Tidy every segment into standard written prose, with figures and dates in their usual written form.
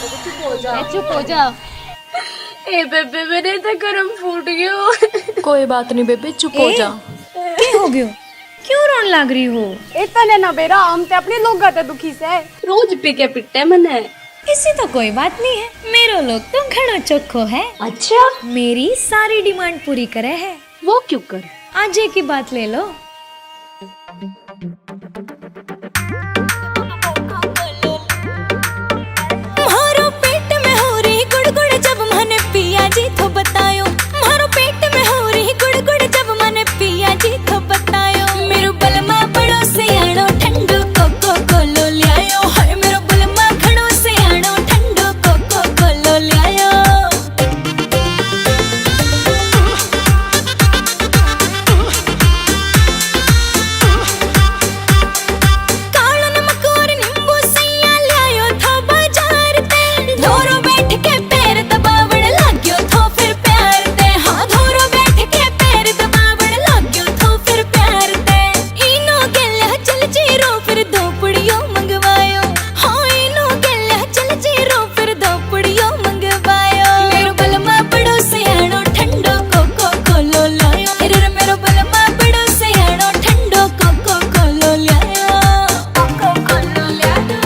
चुप हो जा। ए बेबे मेरे तो गरम फूट गयो। कोई बात नहीं बेबे, चुप हो जा। क्या हो गयो? क्यों रोन लग रही हो? इतने ना बेरा हम ते अपने लोग गाते दुखी से रोज पी के पिटते मने। इसी तो कोई बात नहीं है, मेरो लोग तो घणो चोखो है। अच्छा मेरी सारी डिमांड पूरी करे है। वो क्यों कर? आज की बात ले लो। मारो पेट में हो रही गुड़गुड़ जब मैंने पिया जी तो बतायो। मारो पेट में हो रही गुड़गुड़ जब मैंने पिया जी तो बतायो। मेरो बलमा बड़ो से आनो ठंडो कोको कोलो लियायो। हाय मेरो बलमा खड़ो से आनो ठंडो कोको कोलो लियायो। कालो नमक और नींबू सैया लियायो था बाजार ते। धोरो बैठ के पैर दबावण लाग्यो थो फिर प्यार ते। हाँ धोरो बैठ के पैर दबावण लाग्यो थो फिर प्यार ते। इनो गेल्या चल जीरो फिर दो पुड़ियो मंगवायो। हाँ इनो गेल्या चल जीरो फिर दो पुड़ियो मंगवायो। मेरो बलमा बड़ो से आनो ठंडो कोको कोलो लायो। अरे मेरो बलमा बड़ो से आनो ठंडो कोको कोलो लायो। कोको कोलो लायो,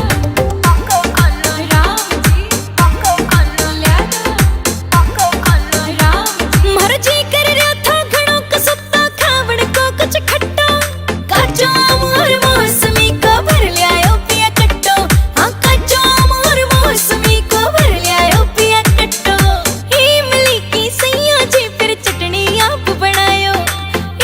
कोको कोलो राम जी, कोको कोलो लायो, कोको कोलो राम जी। मारो जी कर रहा था घणो कसुत्ता खावण को कुछ खट्टा। काचो आम और मौसमी को भर लियायो पिया कट्टो। हाँ काचो आम और मौसमी को भर लियायो पिया कट्टो। इमली की सैया जी फिर चटनी आप बनायो।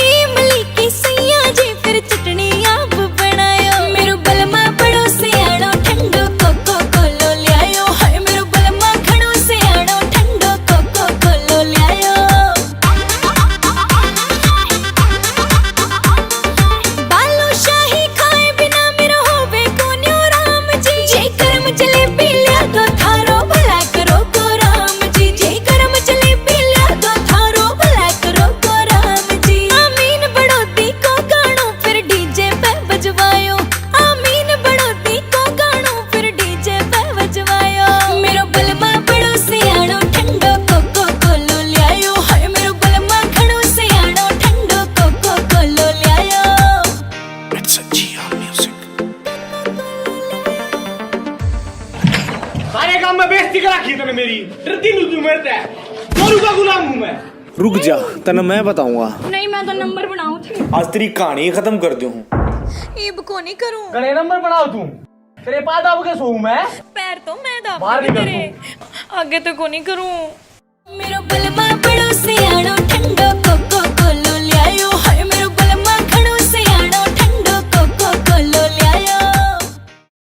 इमली की सैया जी फिर चटनी आप बनायो। मेरो बलमा बड़ो से आनो ठंडो कोको कोलो लियायो। हाय मेरो बलमा घणो से आनो ठंडो कोको कोलो लियायो। बालूशाही खाए बिना मेरो होवे कोन्यो राम जी। जे करम जलेबी लिया दो थारो भला करो को राम जी। जे करम जलेबी लिया दो थारो भला करो को राम जी। आमीन बड़ोती को गानो फिर डीजे पे बजवायो। आमीन बड़ोती को गानो फिर डीजे पे बजवायो। मेरो बलमा बड़ो से आनो ठंडो कोको कोलो लियायो। हाय मेरो बलमा घणो से आनो ठंडो कोको कोलो लियायो। It's a GR music. सारे काम में बेइज्जती करा की तूने मेरी। डरती नहीं तू मेरे से। गोरू का गुलाम हूँ मैं। रुक जा, तने मैं बताऊंगा। नहीं मैं तो नंबर बनाऊं थी। आज तेरी कहानी खत्म कर दूं। इब को नहीं करूं। गणे नंबर बनाओ तू। तेरे पास अब के सोऊं मैं। पैर तो मैं दाब बाहर निकल तेरे। आगे तो को नहीं करूं। मेरो बलमा बड़ो से आनो